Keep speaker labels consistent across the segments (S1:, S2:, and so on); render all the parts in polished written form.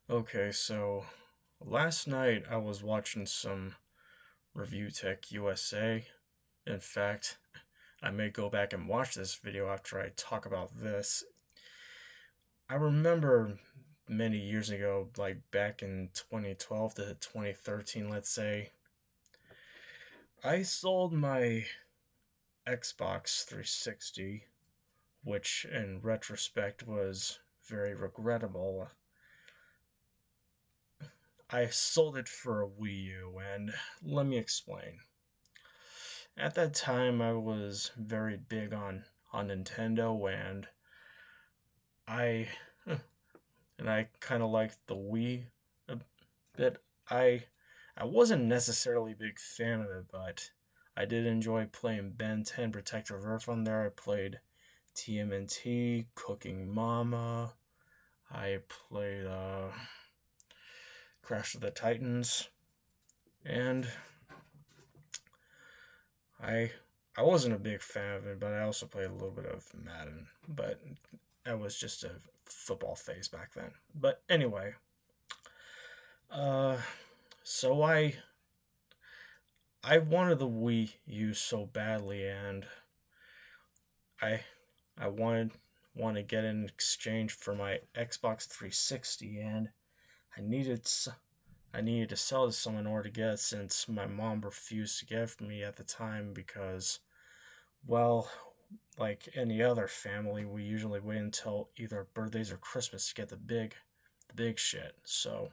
S1: Okay, so last night I was watching some Review Tech USA. In fact, I may go back and watch this video after I talk about this. I remember many years ago, like back in 2012 to 2013, let's say, I sold my Xbox 360, which in retrospect was very regrettable. I sold it for a Wii U, and let me explain. At that time, I was very big on Nintendo, I and I kind of liked the Wii a bit. I I wasn't necessarily a big fan of it, but I did enjoy playing Ben 10 Protective Earth on there. I played TMNT, Cooking Mama. I played Crash of the Titans, and I I wasn't a big fan of it, but I also played a little bit of Madden. But that was just a football phase back then. But anyway, uh, so I wanted the Wii U so badly, and I I want to get it in exchange for my Xbox 360, and I needed I needed to sell it to someone in order to get it since my mom refused to get it for me at the time because, well, like any other family, we usually wait until either birthdays or Christmas to get the big shit. So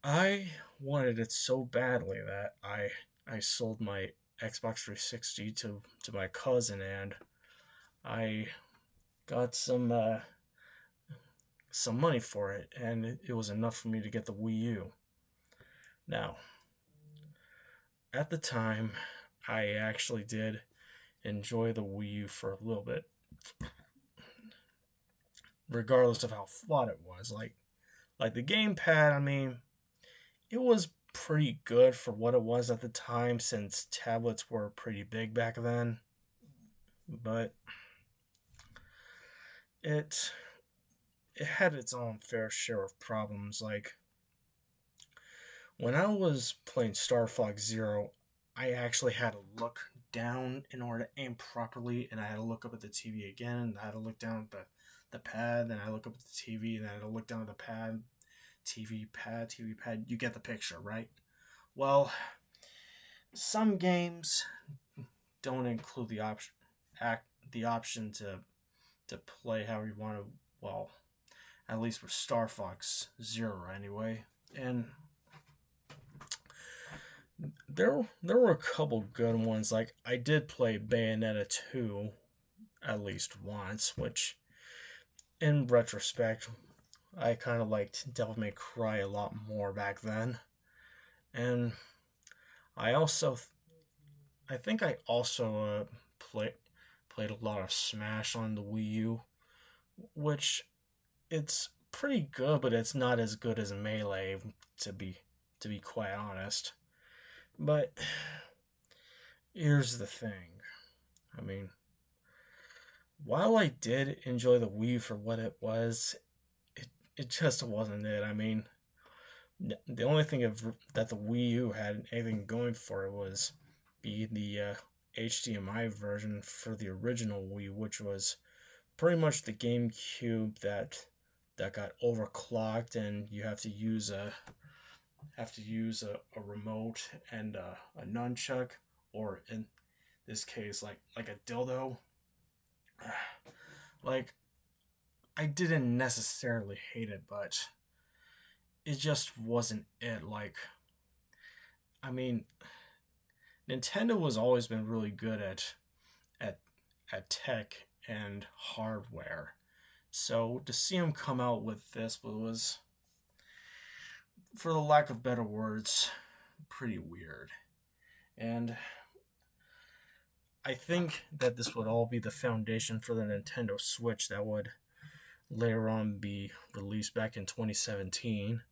S1: I wanted it so badly that I sold my Xbox 360 to my cousin, and I got some money for it, and it was enough for me to get the Wii U. Now, at the time, I actually did enjoy the Wii U for a little bit, regardless of how flawed it was. Like the gamepad, I mean, it was pretty good for what it was at the time since tablets were pretty big back then. But it it had its own fair share of problems. Like when I was playing Star Fox Zero, I actually had to look down in order to aim properly, and I had to look up at the TV again, and I had to look down at the pad, then I look up at the TV, and I had to look down at the pad, TV pad. You get the picture, right? Well, some games don't include the option to play how you want to. Well, at least for Star Fox Zero, anyway. And there were a couple good ones. Like I did play Bayonetta 2 at least once, which in retrospect I kind of liked Devil May Cry a lot more back then. And I also I think I also played a lot of Smash on the Wii U, which it's pretty good, but it's not as good as Melee to be quite honest. But here's the thing. I mean, while I did enjoy the Wii for what it was, it just wasn't it. I mean, the only thing that the Wii U had anything going for it was be the HDMI version for the original Wii, which was pretty much the GameCube that got overclocked, and you have to use a remote and a nunchuck, or in this case, like a dildo. Like I didn't necessarily hate it, but it just wasn't it. Like I mean, Nintendo has always been really good at at tech and hardware. So to see them come out with this was, for the lack of better words, pretty weird. And I think that this would all be the foundation for the Nintendo Switch that would later on be released back in 2017.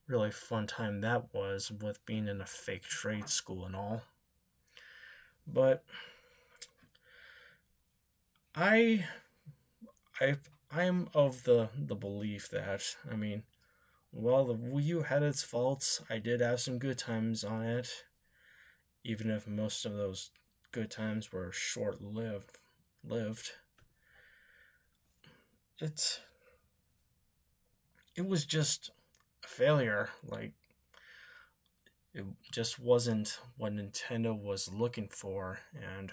S1: Really fun time that was with being in a fake trade school and all. But I I I'm of the belief that, I mean, while the Wii U had its faults, I did have some good times on it, even if most of those good times were short lived. Lived. It it was just a failure. Like, it just wasn't what Nintendo was looking for, and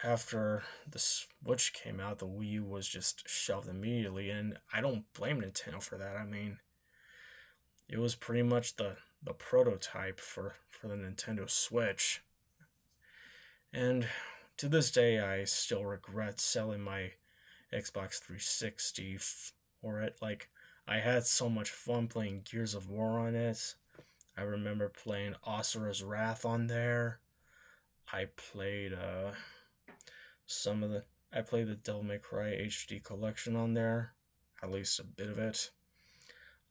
S1: after the Switch came out, the Wii U was just shelved immediately, and I don't blame Nintendo for that. I mean, it was pretty much the prototype for the Nintendo Switch, and to this day, I still regret selling my Xbox 360 for it. Like, I had so much fun playing Gears of War on it. I remember playing Asura's Wrath on there. I played some of the I played the Devil May Cry HD collection on there, at least a bit of it.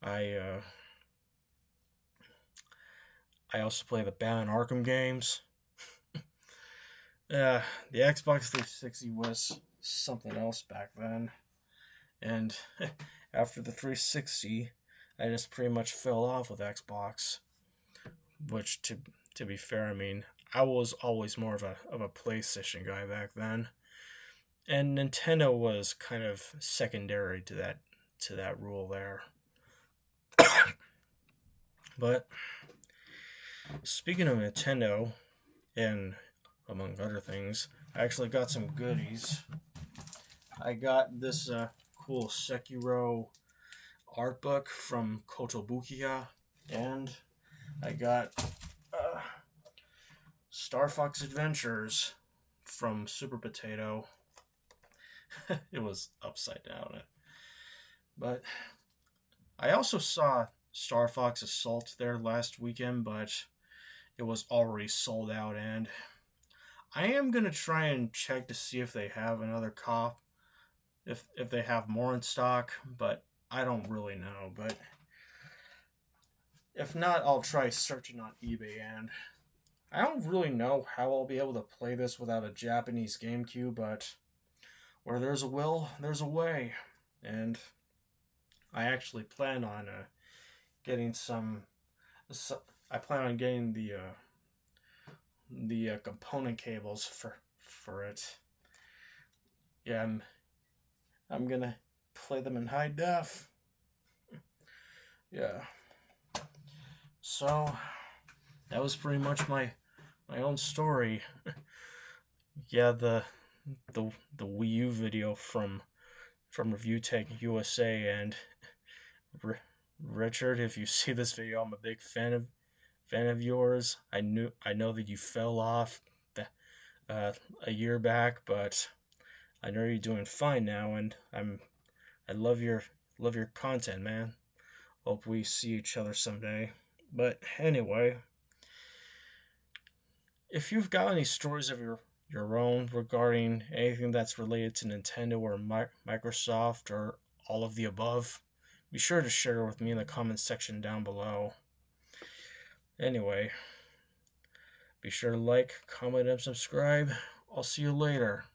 S1: I uh, I also play the Batman Arkham games. The Xbox 360 was something else back then, and after the 360, I just pretty much fell off with Xbox. Which, to be fair, I mean, I was always more of a PlayStation guy back then, and Nintendo was kind of secondary to that rule there. But speaking of Nintendo, and among other things, I actually got some goodies. I got this cool Sekiro art book from Kotobukiya, and I got uh, Star Fox Adventures from Super Potato. It was upside down. But I also saw Star Fox Assault there last weekend, but it was already sold out, and I am gonna try and check to see if they have another cop, if they have more in stock, but I don't really know. But if not, I'll try searching on eBay, and I don't really know how I'll be able to play this without a Japanese GameCube, but where there's a will, there's a way. And I actually plan on getting some. I plan on getting the component cables for it. Yeah, I'm gonna play them in high def. Yeah. So that was pretty much my own story. Yeah, the Wii U video from Review Tech USA, and Richard, if you see this video, I'm a big fan of yours. I know that you fell off a year back, but I know you're doing fine now, and I love your content, man. Hope we see each other someday. But anyway, if you've got any stories of your own regarding anything that's related to Nintendo or Microsoft or all of the above, be sure to share with me in the comments section down below. Anyway, be sure to like, comment, and subscribe. I'll see you later.